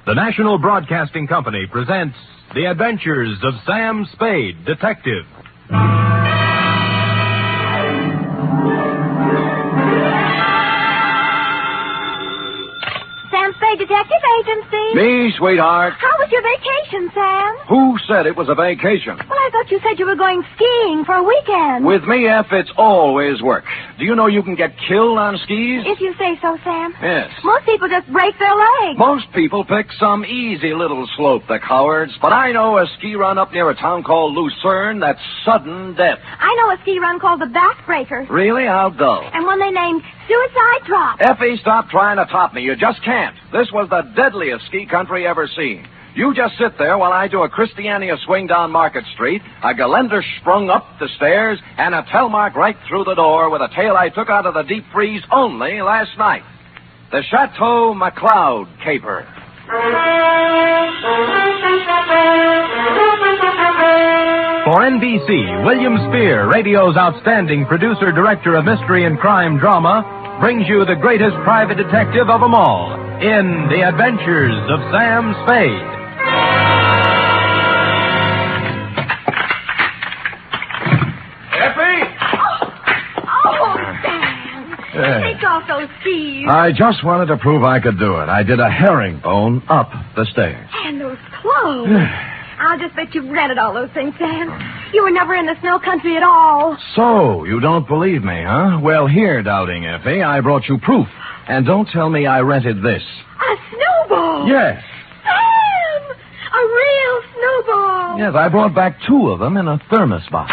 The National Broadcasting Company presents The Adventures of Sam Spade, Detective. Sam Spade Detective Agency. Me, sweetheart. How was your vacation, Sam? Who said it was a vacation? Well, I thought you said you were going skiing for a weekend. With me, F, it's always work. Do you know you can get killed on skis? If you say so, Sam. Yes. Most people just break their legs. Most people pick some easy little slope, the cowards. But I know a ski run up near a town called Lucerne that's sudden death. I know a ski run called the Backbreaker. Really? How dull. And one they named Suicide Drop. Effie, stop trying to top me. You just can't. This was the deadliest ski country ever seen. You just sit there while I do a Christiania swing down Market Street, a Geländer sprung up the stairs, and a Telmark right through the door with a tale I took out of the deep freeze only last night. The Chateau McLeod caper. For NBC, William Spear, radio's outstanding producer-director of mystery and crime drama, brings you the greatest private detective of them all in The Adventures of Sam Spade. Effie! Oh, Sam. Take off those skis. I just wanted to prove I could do it. I did a herringbone up the stairs. And those clothes. I'll just bet you've rented all those things, Sam. You were never in the snow country at all. So, you don't believe me, huh? Well, here, doubting Effie, I brought you proof. And don't tell me I rented this. A snowball. Yes. Sam! A real snowball. Yes, I brought back 2 of them in a thermos box.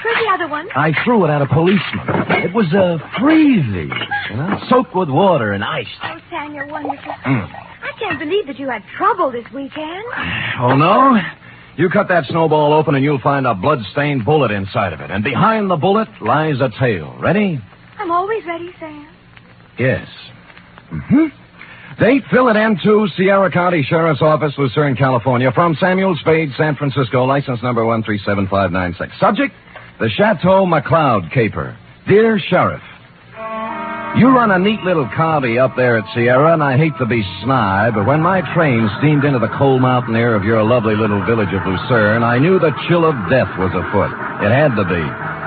Where's the other one? I threw it at a policeman. It was freezing, soaked with water and ice. Oh, Sam, you're wonderful. I can't believe that you had trouble this weekend. Oh, no? You cut that snowball open and you'll find a blood-stained bullet inside of it. And behind the bullet lies a tale. Ready? I'm always ready, Sam. Yes. Date, fill at M2, Sierra County Sheriff's Office, Lucerne, California. From Samuel Spade, San Francisco, license number 1375596. Subject, the Chateau McLeod caper. Dear Sheriff, you run a neat little cobby up there at Sierra, and I hate to be snide, but when my train steamed into the cold mountain air of your lovely little village of Lucerne, I knew the chill of death was afoot. It had to be.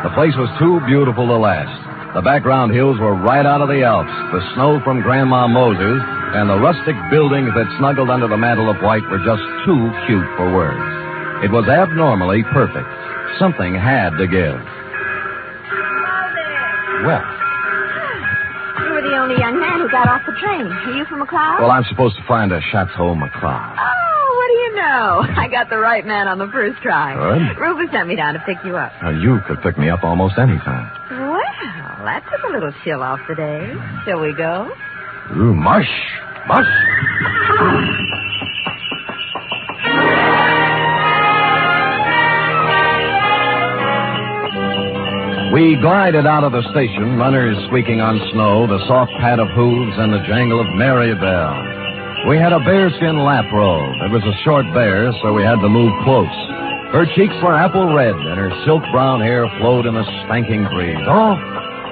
The place was too beautiful to last. The background hills were right out of the Alps. The snow from Grandma Moses and the rustic buildings that snuggled under the mantle of white were just too cute for words. It was abnormally perfect. Something had to give. Well, You were the only young man who got off the train. Are you from McLeod? well, I'm supposed to find a Chateau McLeod. Oh, what do you know? I got the right man on the first try. Good. Rufus sent me down to pick you up. You could pick me up almost any time. Well, that took a little chill off the day. Shall we go? Ooh, mush. Mush. We glided out of the station, runners squeaking on snow, the soft pad of hooves, and the jangle of merry bells. We had a bearskin lap robe. It was a short bear, so we had to move close. Her cheeks were apple red, and her silk brown hair flowed in a spanking breeze. Oh,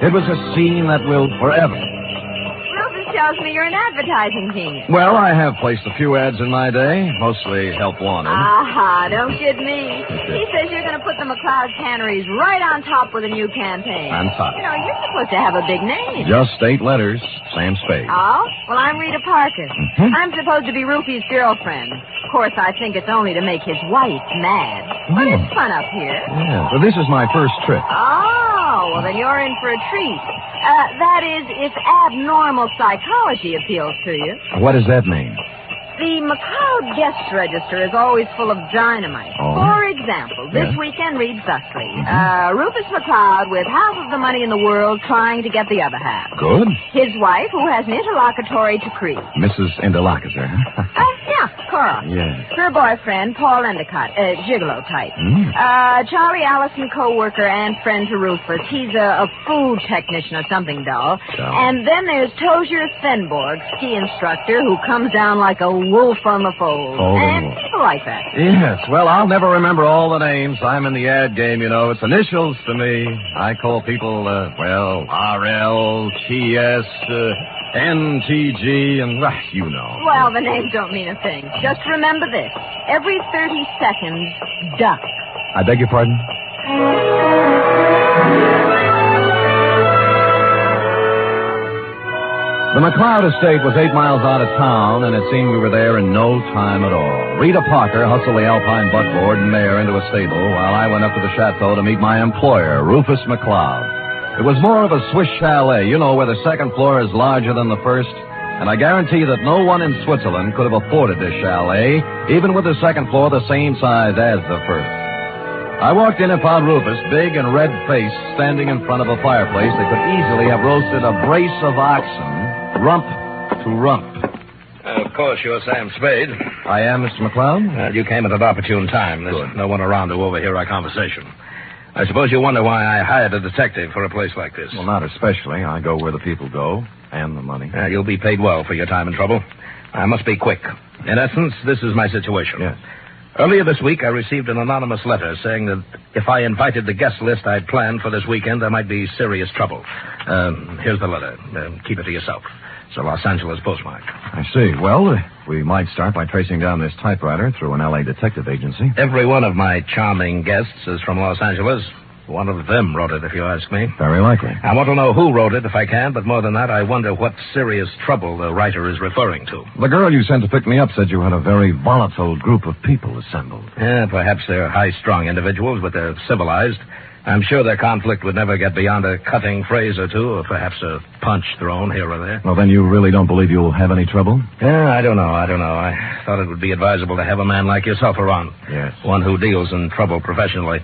it was a scene that will forever. Rufus tells me you're an advertising genius. Well, I have placed a few ads in my day, mostly help wanted. Aha, don't kid me. He says you're going to put the McLeod canneries right on top with a new campaign. On top. You know, you're supposed to have a big name. Just 8 letters, Sam Spade. Oh? Well, I'm Rita Parker. I'm supposed to be Rufy's girlfriend. Of course, I think it's only to make his wife mad. But it's fun up here. Yeah, well, this is my first trip. Oh, well, then you're in for a treat. That is, if abnormal psychology appeals to you. What does that mean? The McLeod guest register is always full of dynamite. Oh. For example, this weekend reads thusly. Rufus McLeod with half of the money in the world trying to get the other half. Good. His wife, who has an interlocutory decree. Mrs. Interlocutor. Yeah, Cora. Yes. Her boyfriend, Paul Endicott, gigolo type. Charlie Allison, co-worker and friend to Rufus. He's a food technician or something dull. So. And then there's Tozier Fenborg, ski instructor, who comes down like a wolf on the fold. And people like that. Yes, well, I'll never remember all the names. I'm in the ad game, you know. It's initials to me. I call people, RL, TS, NTG, and you know. Well, the names don't mean a thing. Just remember this. Every 30 seconds, Duff. I beg your pardon? The McLeod estate was 8 miles out of town, and it seemed we were there in no time at all. Rita Parker hustled the Alpine buckboard and mare into a stable while I went up to the chateau to meet my employer, Rufus McLeod. It was more of a Swiss chalet, you know, where the second floor is larger than the first, and I guarantee that no one in Switzerland could have afforded this chalet, even with the second floor the same size as the first. I walked in and found Rufus, big and red-faced, standing in front of a fireplace that could easily have roasted a brace of oxen, rump to rump. Of course, you're Sam Spade. I am, Mr. McLeod. You came at an opportune time. There's no one around to overhear our conversation. I suppose you wonder why I hired a detective for a place like this. Well, not especially. I go where the people go, and the money. You'll be paid well for your time and trouble. I must be quick. In essence, this is my situation. Yes. Earlier this week, I received an anonymous letter saying that if I invited the guest list I'd planned for this weekend, there might be serious trouble. Here's the letter. Keep it to yourself. It's a Los Angeles postmark. I see. Well, we might start by tracing down this typewriter through an L.A. detective agency. Every one of my charming guests is from Los Angeles. One of them wrote it, if you ask me. Very likely. I want to know who wrote it, if I can, but more than that, I wonder what serious trouble the writer is referring to. The girl you sent to pick me up said you had a very volatile group of people assembled. Yeah, perhaps they're high-strung individuals, but they're civilized. I'm sure their conflict would never get beyond a cutting phrase or two, or perhaps a punch thrown here or there. Well, then you really don't believe you'll have any trouble? Yeah, I don't know. I thought it would be advisable to have a man like yourself around. Yes. One who deals in trouble professionally.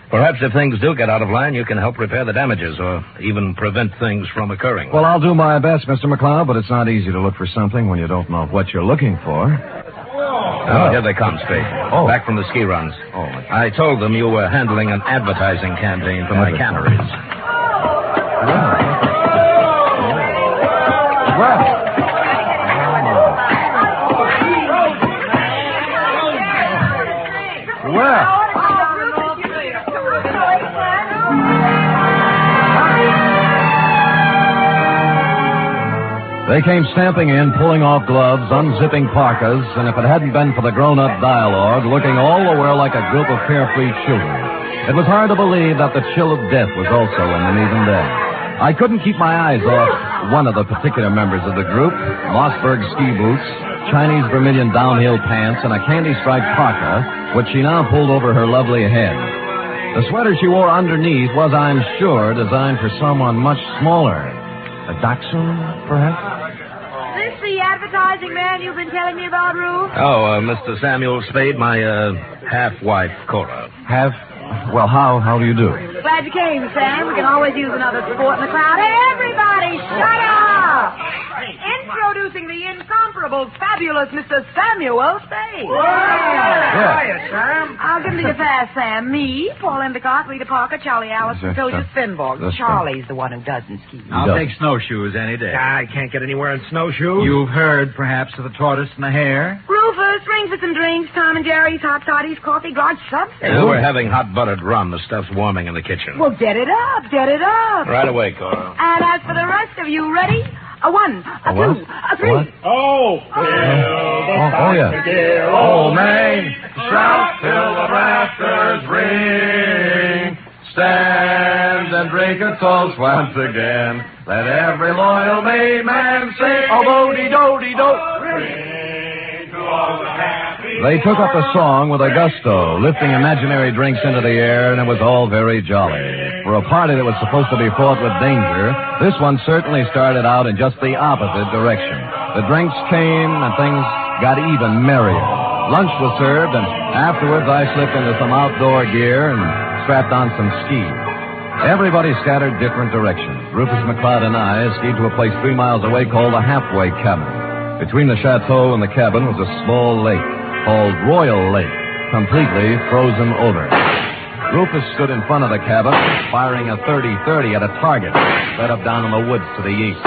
Perhaps if things do get out of line, you can help repair the damages or even prevent things from occurring. Well, I'll do my best, Mr. McLeod, but it's not easy to look for something when you don't know what you're looking for. Oh, here they come, Spade. Oh. Back from the ski runs. Oh, I told them you were handling an advertising campaign for my canneries. Well. They came stamping in, pulling off gloves, unzipping parkas, and if it hadn't been for the grown-up dialogue, looking all the while like a group of carefree children, it was hard to believe that the chill of death was also in them even then. I couldn't keep my eyes off one of the particular members of the group, Mossberg ski boots, Chinese vermilion downhill pants, and a candy-striped parka, which she now pulled over her lovely head. The sweater she wore underneath was, I'm sure, designed for someone much smaller. A dachshund, perhaps? Is this the advertising man you've been telling me about, Rube? Oh, Mr. Samuel Spade, my half-wife, Cora. Well, how do you do? Glad you came, Sam. We can always use another sport in the crowd. Hey, everybody, shut up! Introducing the incomparable, fabulous Mr. Samuel Spade. Hiya, Sam. I'll give him to you fast, Sam. Me, Paul Endicott, Rita Parker, Charlie Allison, Tosia Finborg. Charlie's the one who doesn't ski. I'll take snowshoes any day. I can't get anywhere in snowshoes. You've heard, perhaps, of the tortoise and the hare? Rufus, ring for some drinks. Tom and Jerry's, hot toddies, coffee, God, something. We're having hot buttered rum. The stuff's warming in the kitchen. Well, get it up, get it up. Right away, Cora. And as for the rest of you, ready? A one, a what? two, a three. What? Oh, yeah. Old Main, shout till the rafters ring. Stand and drink a toast once again. Let every loyal Maine man sing. Oh, bo-de-do-de-do. They took up the song with a gusto, lifting imaginary drinks into the air, and it was all very jolly. For a party that was supposed to be fraught with danger, this one certainly started out in just the opposite direction. The drinks came, and things got even merrier. Lunch was served, and afterwards I slipped into some outdoor gear and strapped on some skis. Everybody scattered different directions. Rufus McLeod and I skied to a place 3 miles away called the Halfway Cabin. Between the chateau and the cabin was a small lake called Royal Lake, completely frozen over. Rufus stood in front of the cabin, firing a .30-30 at a target set up down in the woods to the east.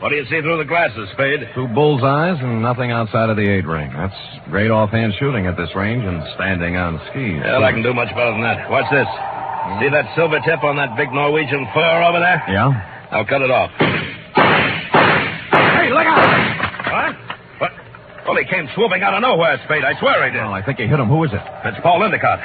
What do you see through the glasses, Spade? 2 bullseyes and nothing outside of the 8-ring. That's great offhand shooting at this range and standing on skis. Well, I can do much better than that. Watch this. See that silver tip on that big Norwegian fur over there? Yeah? I'll cut it off. Hey, look out! What? Well, he came swooping out of nowhere, Spade. I swear he did. Oh, I think you hit him. Who is it? It's Paul Endicott.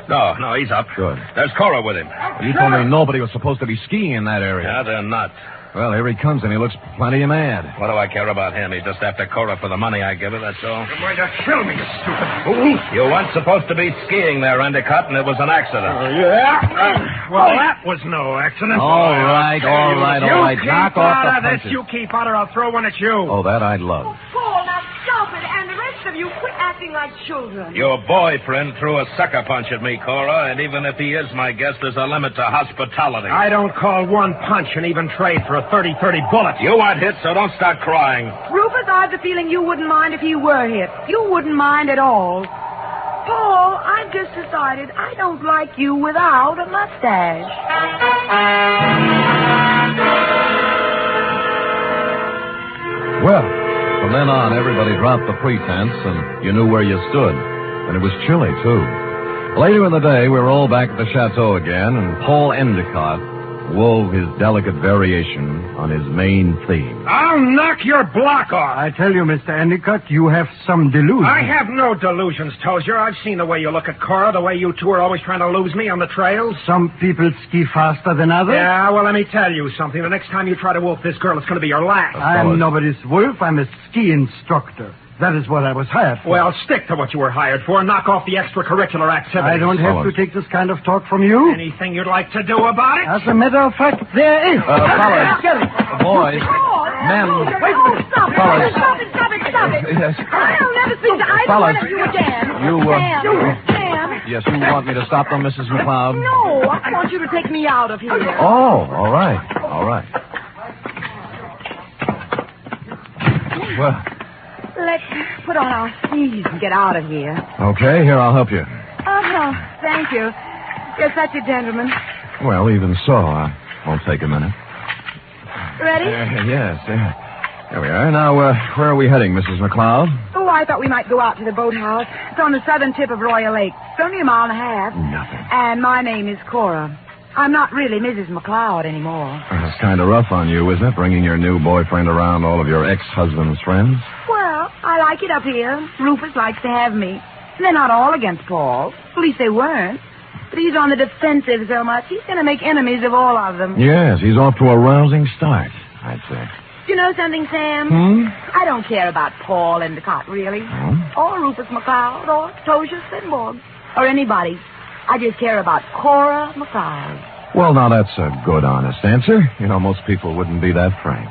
No, he's up. Good. There's Cora with him. You told me nobody was supposed to be skiing in that area. Yeah, they're not. Well, here he comes, and he looks plenty mad. What do I care about him? He's just after Cora for the money I give her, that's all. You're going to kill me, you stupid fool. You weren't supposed to be skiing there, Endicott, and it was an accident. Yeah? Well, that was no accident. All right. You keep Knock off out the of this. punches. You keep out or I'll throw one at you. Oh, that I'd love. Paul, now stop it. And the rest of you, quit acting like children. Your boyfriend threw a sucker punch at me, Cora, and even if he is my guest, there's a limit to hospitality. I don't call one punch an even trade for a 30-30 bullet. You weren't hit, so don't start crying. Rufus, I have the feeling you wouldn't mind if he were hit. You wouldn't mind at all. Paul, I've just decided I don't like you without a mustache. Well, from then on, everybody dropped the pretense, and you knew where you stood. And it was chilly, too. Later in the day, we were all back at the chateau again, and Paul Endicott wove his delicate variation on his main theme. I'll knock your block off. I tell you, Mr. Endicott, you have some delusions. I have no delusions, Tozier. I've seen the way you look at Cora, the way you two are always trying to lose me on the trails. Some people ski faster than others. Yeah, well, let me tell you something. The next time you try to wolf this girl, it's going to be your last. I'm nobody's wolf. I'm a ski instructor. That is what I was hired for. Well, stick to what you were hired for and knock off the extracurricular activities. I don't have to take this kind of talk from you. Anything you'd like to do about it? As a matter of fact, there is. Fellas, Get it. boys, men, Stop it. fellas. Stop it. Yes. I'll never speak to either Fellas, one of you again. Sam. Yes, you want me to stop them, Mrs. McLeod? No, I want you to take me out of here. Oh, all right. Well, Let's put on our skis and get out of here. okay, here, I'll help you. Oh, thank you. You're such a gentleman. Well, even so, won't take a minute. Ready? Yes. There we are. Now, where are we heading, Mrs. McLeod? Oh, I thought we might go out to the boathouse. It's on the southern tip of Royal Lake. It's only a mile and a half. Nothing. And my name is Cora. I'm not really Mrs. McLeod anymore. It's kind of rough on you, isn't it, bringing your new boyfriend around all of your ex-husband's friends? Well, I like it up here. Rufus likes to have me. They're not all against Paul. At least they weren't. But he's on the defensive so much, he's going to make enemies of all of them. Yes, he's off to a rousing start, I'd say. Do you know something, Sam? I don't care about Paul Endicott, really. Or Rufus McLeod, or Tozier Svenborg, or anybody. I just care about Cora McLeod. Well, now, that's a good, honest answer. You know, most people wouldn't be that frank.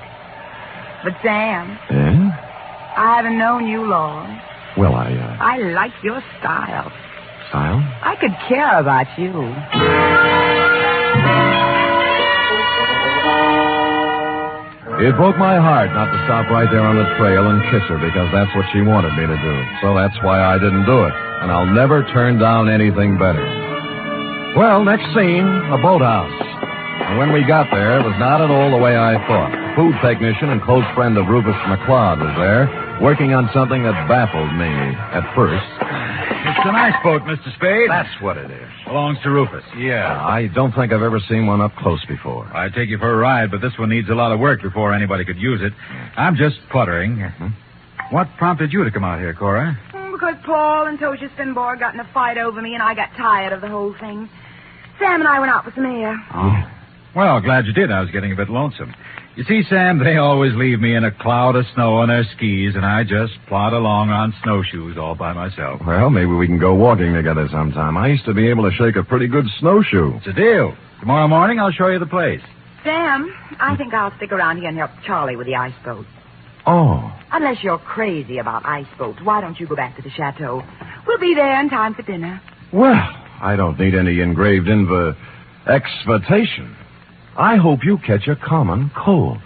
But, Sam, Yeah? I haven't known you long. Well, I like your style. Style? I could care about you. It broke my heart not to stop right there on the trail and kiss her because that's what she wanted me to do. So that's why I didn't do it. And I'll never turn down anything better. Well, next scene, a boathouse. And when we got there, it was not at all the way I thought. The food technician and close friend of Rufus McLeod was there, working on something that baffled me at first. It's an ice boat, Mr. Spade. That's what it is. Belongs to Rufus. Yeah, I don't think I've ever seen one up close before. I'd take you for a ride, but this one needs a lot of work before anybody could use it. I'm just puttering. What prompted you to come out here, Cora? Because Paul and Tozier Svenborg got in a fight over me, and I got tired of the whole thing. Sam and I went out for some air. Oh. Well, glad you did. I was getting a bit lonesome. You see, Sam, they always leave me in a cloud of snow on their skis, and I just plod along on snowshoes all by myself. Well, maybe we can go walking together sometime. I used to be able to shake a pretty good snowshoe. It's a deal. Tomorrow morning, I'll show you the place. Sam, I think I'll stick around here and help Charlie with the ice boat. Oh. Unless you're crazy about ice boats, why don't you go back to the chateau? We'll be there in time for dinner. Well, I don't need any engraved exvitation. I hope you catch a common cold.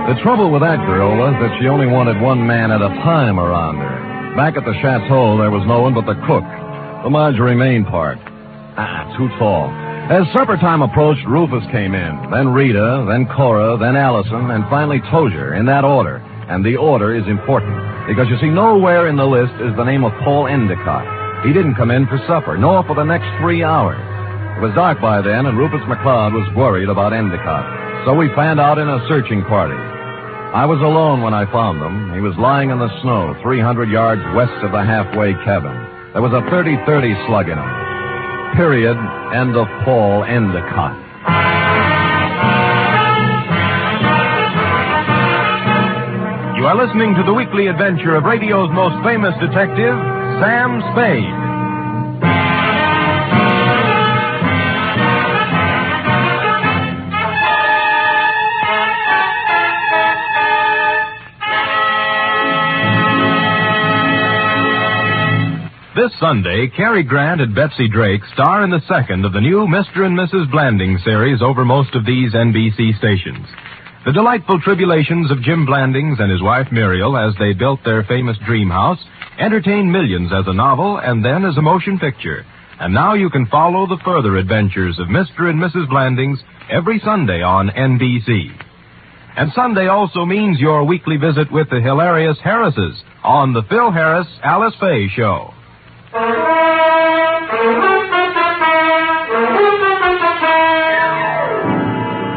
The trouble with that girl was that she only wanted one man at a time around her. Back at the chateau, there was no one but the cook, the Marjorie Main part. Too tall. As supper time approached, Rufus came in, then Rita, then Cora, then Allison, and finally Tozier, in that order. And the order is important, because you see, nowhere in the list is the name of Paul Endicott. He didn't come in for supper, nor for the next 3 hours. It was dark by then, and Rufus McLeod was worried about Endicott. So we fanned out in a searching party. I was alone when I found him. He was lying in the snow 300 yards west of the halfway cabin. There was a .30-30 slug in him. Period. End of Paul Endicott. You are listening to the weekly adventure of radio's most famous detective, Sam Spade. This Sunday, Cary Grant and Betsy Drake star in the second of the new Mr. and Mrs. Blanding series over most of these NBC stations. The delightful tribulations of Jim Blandings and his wife Muriel as they built their famous dream house entertained millions as a novel and then as a motion picture. And now you can follow the further adventures of Mr. and Mrs. Blandings every Sunday on NBC. And Sunday also means your weekly visit with the hilarious Harrises on the Phil Harris Alice Faye Show.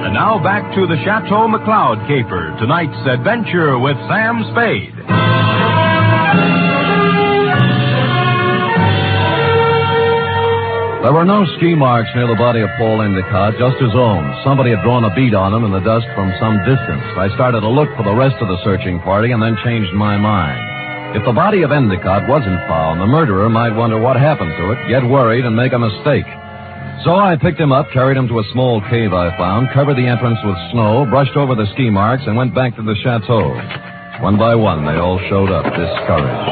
And now back to the Chateau McLeod caper, tonight's adventure with Sam Spade. There were no ski marks near the body of Paul Endicott, just his own. Somebody had drawn a bead on him in the dust from some distance. I started to look for the rest of the searching party and then changed my mind. If the body of Endicott wasn't found, the murderer might wonder what happened to it, get worried, and make a mistake. So I picked him up, carried him to a small cave I found, covered the entrance with snow, brushed over the ski marks, and went back to the chateau. One by one, they all showed up, discouraged.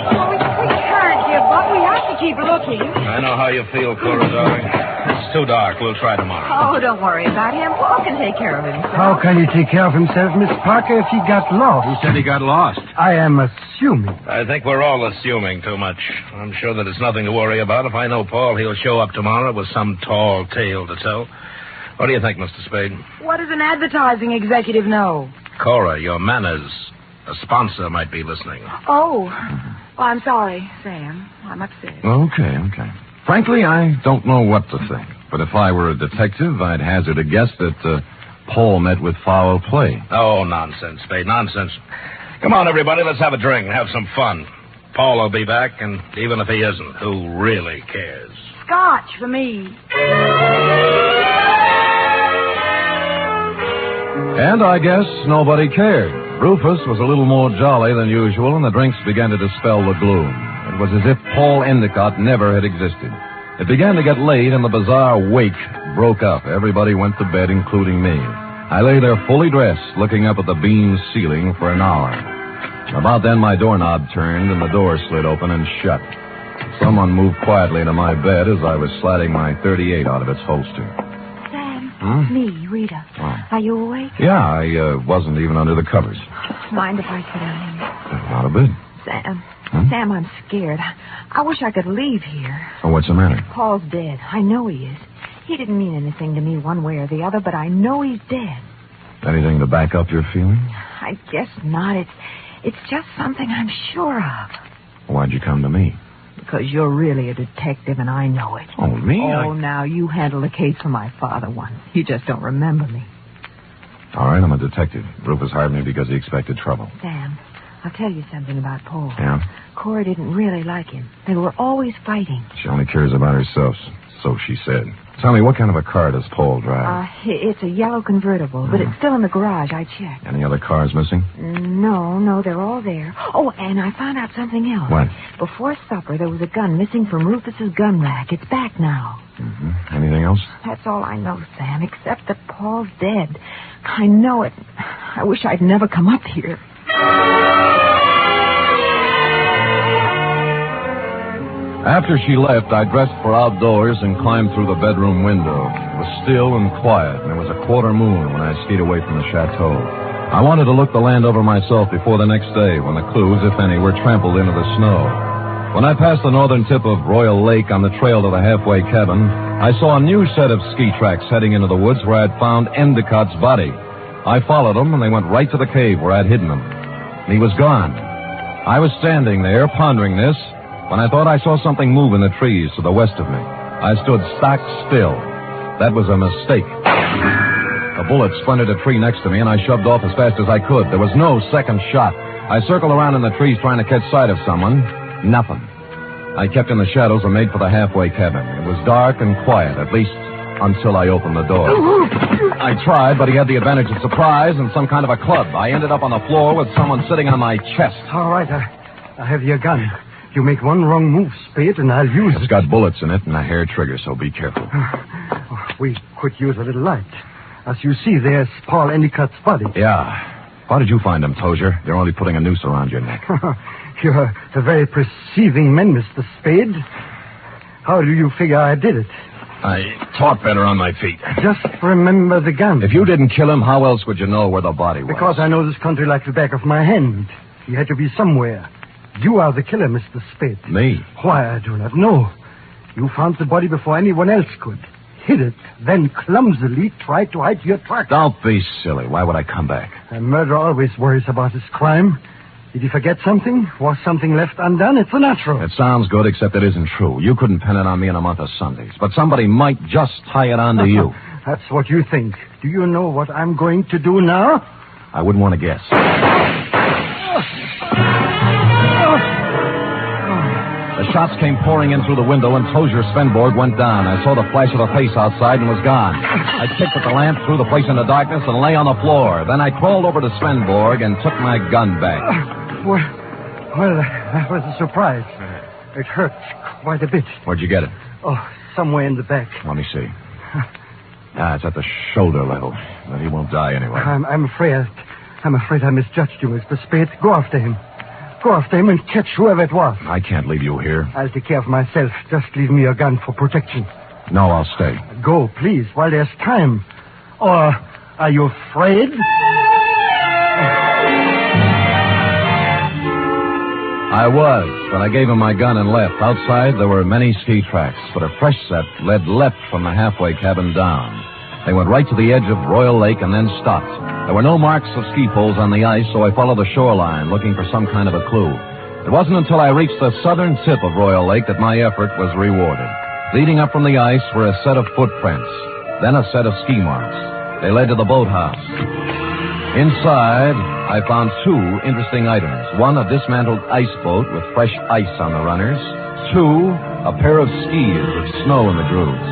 We can't, dear Buck. We have to keep looking. I know how you feel, Cora, darling. It's too dark. We'll try tomorrow. Oh, don't worry about him. Paul can take care of himself. How can he take care of himself, Miss Parker, if he got lost? Who said he got lost? I am assuming. I think we're all assuming too much. I'm sure that it's nothing to worry about. If I know Paul, he'll show up tomorrow with some tall tale to tell. What do you think, Mr. Spade? What does an advertising executive know? Cora, your manners. A sponsor might be listening. Oh, I'm sorry, Sam. I'm upset. Okay. Frankly, I don't know what to think. But if I were a detective, I'd hazard a guess that Paul met with foul play. Oh, nonsense, Spade, nonsense. Come on, everybody, let's have a drink and have some fun. Paul will be back, and even if he isn't, who really cares? Scotch for me. And I guess nobody cared. Rufus was a little more jolly than usual, and the drinks began to dispel the gloom. It was as if Paul Endicott never had existed. It began to get late, and the bizarre wake broke up. Everybody went to bed, including me. I lay there fully dressed, looking up at the beam ceiling for an hour. About then, my doorknob turned, and the door slid open and shut. Someone moved quietly into my bed as I was sliding my .38 out of its holster. Sam, me, Rita. Oh. Are you awake? Yeah, I wasn't even under the covers. Mind if I sit down here? Not a bit. Sam. Sam, I'm scared. I wish I could leave here. Oh, what's the matter? Paul's dead. I know he is. He didn't mean anything to me one way or the other, but I know he's dead. Anything to back up your feeling? I guess not. It's just something I'm sure of. Why'd you come to me? Because you're really a detective, and I know it. Oh, me? Now, you handled a case for my father once. You just don't remember me. All right, I'm a detective. Rufus hired me because he expected trouble. Sam, I'll tell you something about Paul. Yeah? Cora didn't really like him. They were always fighting. She only cares about herself, so she said. Tell me, what kind of a car does Paul drive? It's a yellow convertible, but it's still in the garage. I checked. Any other cars missing? No, they're all there. Oh, and I found out something else. What? Before supper, there was a gun missing from Rufus's gun rack. It's back now. Mm-hmm. Anything else? That's all I know, Sam, except that Paul's dead. I know it. I wish I'd never come up here. After she left, I dressed for outdoors and climbed through the bedroom window. It was still and quiet, and there was a quarter moon when I skied away from the chateau. I wanted to look the land over myself before the next day, when the clues, if any, were trampled into the snow. When I passed the northern tip of Royal Lake on the trail to the halfway cabin, I saw a new set of ski tracks heading into the woods where I'd found Endicott's body. I followed them, and they went right to the cave where I'd hidden him. He was gone. I was standing there, pondering this, when I thought I saw something move in the trees to the west of me. I stood stock still. That was a mistake. A bullet splintered a tree next to me, and I shoved off as fast as I could. There was no second shot. I circled around in the trees trying to catch sight of someone. Nothing. I kept in the shadows and made for the halfway cabin. It was dark and quiet, at least until I opened the door. I tried, but he had the advantage of surprise and some kind of a club. I ended up on the floor with someone sitting on my chest. All right, I have your gun. You make one wrong move, Spade, and I'll use it. It's got bullets in it and a hair trigger, so be careful. We could use a little light. As you see, there's Paul Endicott's body. Yeah. How did you find him, Tozier? They're only putting a noose around your neck. You're a very perceiving man, Mr. Spade. How do you figure I did it? I talk better on my feet. Just remember the gun. If you didn't kill him, how else would you know where the body was? Because I know this country like the back of my hand. He had to be somewhere. You are the killer, Mr. Spade. Me? Why, I do not know. You found the body before anyone else could. Hid it, then clumsily tried to hide your tracks. Don't be silly. Why would I come back? A murderer always worries about his crime. Did he forget something? Was something left undone? It's natural. It sounds good, except it isn't true. You couldn't pin it on me in a month of Sundays. But somebody might just tie it on to you. That's what you think. Do you know what I'm going to do now? I wouldn't want to guess. The shots came pouring in through the window, and Tozier Svenborg went down. I saw the flash of a face outside and was gone. I kicked at the lamp, threw the place into darkness, and lay on the floor. Then I crawled over to Svenborg and took my gun back. Well, that was a surprise. It hurt quite a bit. Where'd you get it? Oh, somewhere in the back. Let me see. It's at the shoulder level. But he won't die anyway. I'm afraid I misjudged you, Mr. Spade. Go after him. Go after him and catch whoever it was. I can't leave you here. I'll take care of myself. Just leave me your gun for protection. No, I'll stay. Go, please, while there's time. Or are you afraid? I was, but I gave him my gun and left. Outside, there were many ski tracks, but a fresh set led left from the halfway cabin down. They went right to the edge of Royal Lake and then stopped. There were no marks of ski poles on the ice, so I followed the shoreline, looking for some kind of a clue. It wasn't until I reached the southern tip of Royal Lake that my effort was rewarded. Leading up from the ice were a set of footprints, then a set of ski marks. They led to the boathouse. Inside, I found two interesting items. One, a dismantled ice boat with fresh ice on the runners. Two, a pair of skis with snow in the grooves.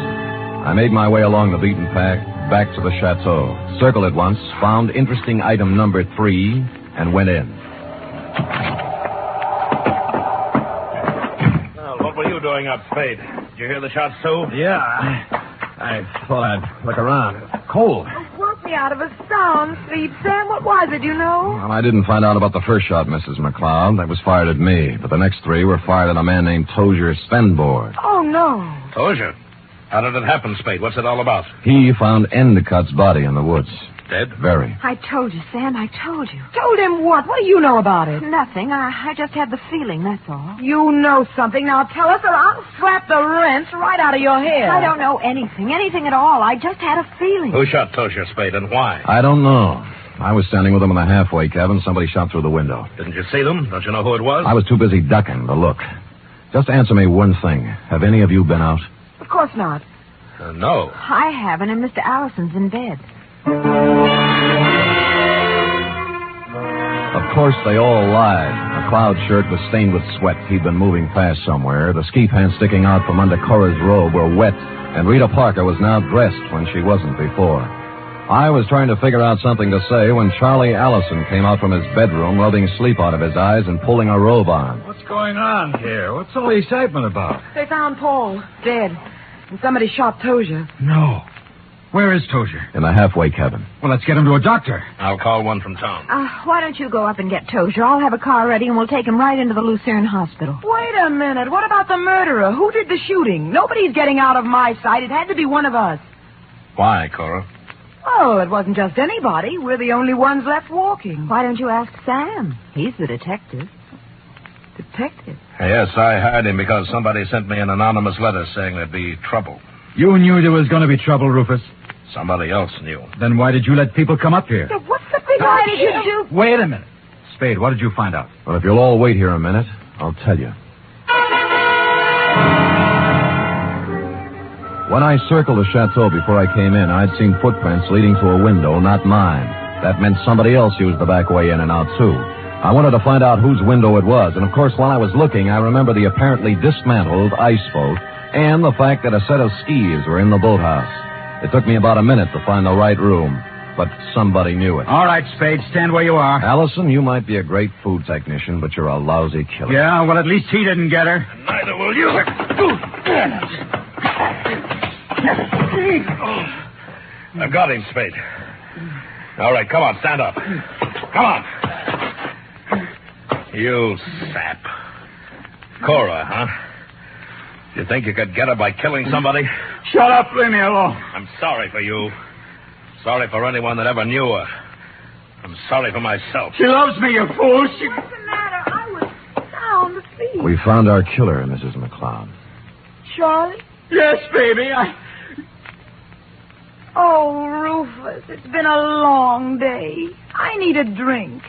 I made my way along the beaten path back to the chateau. Circled it once, found interesting item number 3, and went in. Well, what were you doing up, Spade? Did you hear the shots, too? Yeah, I thought I'd look around. Cold. Woke me out of a sound sleep, Sam. What was it, you know? Well, I didn't find out about the first shot, Mrs. McLeod. That was fired at me. But the next 3 were fired at a man named Tozier Svenborg. Oh, no. Tozier? How did it happen, Spade? What's it all about? He found Endicott's body in the woods. Dead? Very. I told you, Sam. I told you. Told him what? What do you know about it? Nothing. I just had the feeling, that's all. You know something. Now tell us or I'll slap the rents right out of your head. I don't know anything at all. I just had a feeling. Who shot Tozier, Spade, and why? I don't know. I was standing with him in the halfway cabin. Somebody shot through the window. Didn't you see them? Don't you know who it was? I was too busy ducking to look. Just answer me one thing. Have any of you been out? Of course not. No. I haven't, and Mr. Allison's in bed. Of course, they all lied. McLeod's shirt was stained with sweat. He'd been moving fast somewhere. The ski pants sticking out from under Cora's robe were wet, and Rita Parker was now dressed when she wasn't before. I was trying to figure out something to say when Charlie Allison came out from his bedroom, rubbing sleep out of his eyes and pulling a robe on. What's going on here? What's all the excitement about? They found Paul dead, and somebody shot Tozier. No. Where is Tozier? In the halfway cabin. Well, let's get him to a doctor. I'll call one from town. Why don't you go up and get Tozier? I'll have a car ready, and we'll take him right into the Lucerne Hospital. Wait a minute. What about the murderer? Who did the shooting? Nobody's getting out of my sight. It had to be one of us. Why, Cora? Oh, it wasn't just anybody. We're the only ones left walking. Why don't you ask Sam? He's the detective. Detective? Yes, I hired him because somebody sent me an anonymous letter saying there'd be trouble. You knew there was going to be trouble, Rufus. Somebody else knew. Then why did you let people come up here? Yeah, what's the big idea? Did you do? Wait a minute. Spade, what did you find out? Well, if you'll all wait here a minute, I'll tell you. When I circled the chateau before I came in, I'd seen footprints leading to a window, not mine. That meant somebody else used the back way in and out, too. I wanted to find out whose window it was, and of course, while I was looking, I remember the apparently dismantled ice boat and the fact that a set of skis were in the boathouse. It took me about a minute to find the right room, but somebody knew it. All right, Spade, stand where you are. Allison, you might be a great food technician, but you're a lousy killer. Yeah, well, at least he didn't get her. Neither will you. I've got him, Spade. All right, come on, stand up. Come on. You sap. Cora, huh? You think you could get her by killing somebody? Shut up, leave me alone. I'm sorry for you. Sorry for anyone that ever knew her. I'm sorry for myself. She loves me, you fool. What's the matter? I was sound asleep. We found our killer, Mrs. McLeod. Charlie? Yes, baby, Oh, Rufus, it's been a long day. I need a drink.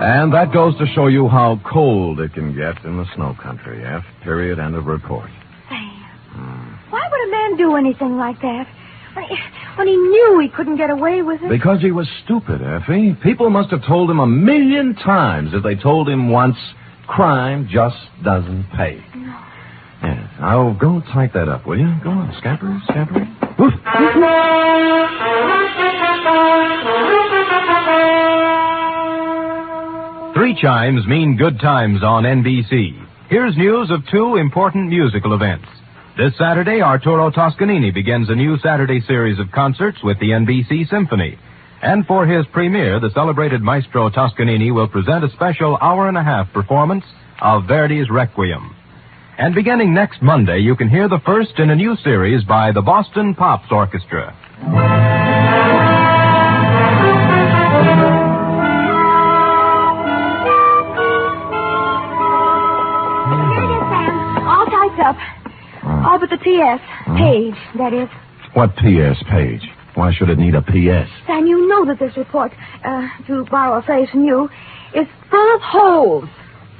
And that goes to show you how cold it can get in the snow country. F. Period. End of report. Sam, why would a man do anything like that? When he knew he couldn't get away with it. Because he was stupid, Effie. People must have told him 1,000,000 times if they told him once, crime just doesn't pay. No. Yes. Now, go type that up, will you? Go on, scamper, scamper. Woof. 3 chimes mean good times on NBC. Here's news of 2 important musical events. This Saturday, Arturo Toscanini begins a new Saturday series of concerts with the NBC Symphony. And for his premiere, the celebrated maestro Toscanini will present a special hour-and-a-half performance of Verdi's Requiem. And beginning next Monday, you can hear the first in a new series by the Boston Pops Orchestra. All typed up. All but the P.S. page, that is. What P.S. page? Why should it need a P.S.? Sam, you know that this report, to borrow a phrase from you, is full of holes.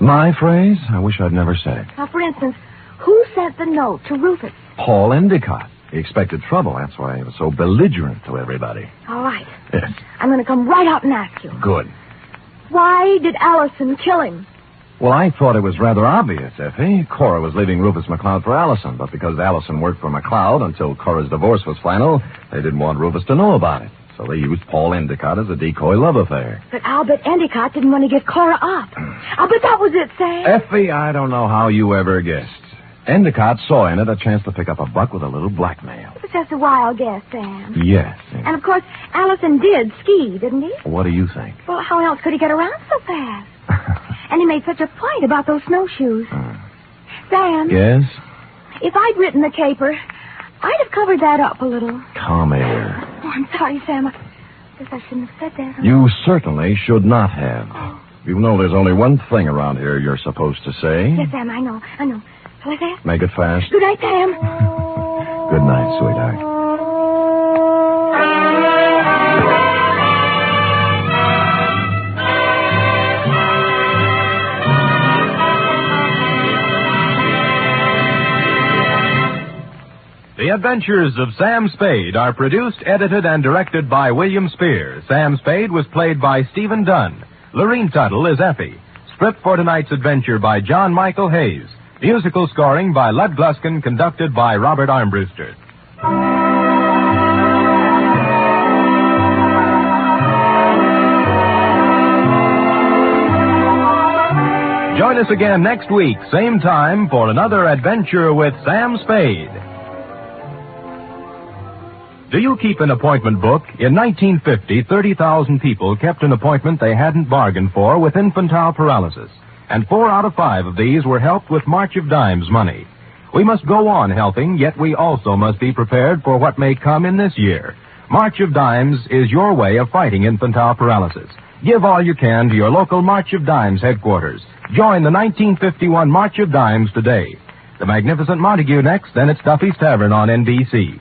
My phrase? I wish I'd never said it. Now, for instance, who sent the note to Rufus? Paul Endicott. He expected trouble. That's why he was so belligerent to everybody. All right. Yes. I'm going to come right out and ask you. Good. Why did Allison kill him? Well, I thought it was rather obvious, Effie. Cora was leaving Rufus McLeod for Allison, but because Allison worked for McLeod until Cora's divorce was final, they didn't want Rufus to know about it. So they used Paul Endicott as a decoy love affair. But I'll bet Endicott didn't want to give Cora up. I'll bet that was it, Sam. Effie, I don't know how you ever guessed. Endicott saw in it a chance to pick up a buck with a little blackmail. It was just a wild guess, Sam. Yes. And, of course, Allison did ski, didn't he? What do you think? Well, how else could he get around so fast? And he made such a point about those snowshoes. Sam? Yes? If I'd written the caper, I'd have covered that up a little. Come here. Oh, I'm sorry, Sam. I guess I shouldn't have said that. You certainly should not have. You know there's only one thing around here you're supposed to say. Yes, Sam, I know. Shall I say it? Make it fast. Good night, Sam. Good night, sweetheart. The Adventures of Sam Spade are produced, edited, and directed by William Spear. Sam Spade was played by Stephen Dunne. Lorene Tuttle is Effie. Script for tonight's adventure by John Michael Hayes. Musical scoring by Lud Gluskin, conducted by Robert Armbruster. Join us again next week, same time, for another adventure with Sam Spade. Do you keep an appointment book? In 1950, 30,000 people kept an appointment they hadn't bargained for with infantile paralysis. And 4 out of 5 of these were helped with March of Dimes money. We must go on helping, yet we also must be prepared for what may come in this year. March of Dimes is your way of fighting infantile paralysis. Give all you can to your local March of Dimes headquarters. Join the 1951 March of Dimes today. The Magnificent Montague next, then it's Duffy's Tavern on NBC.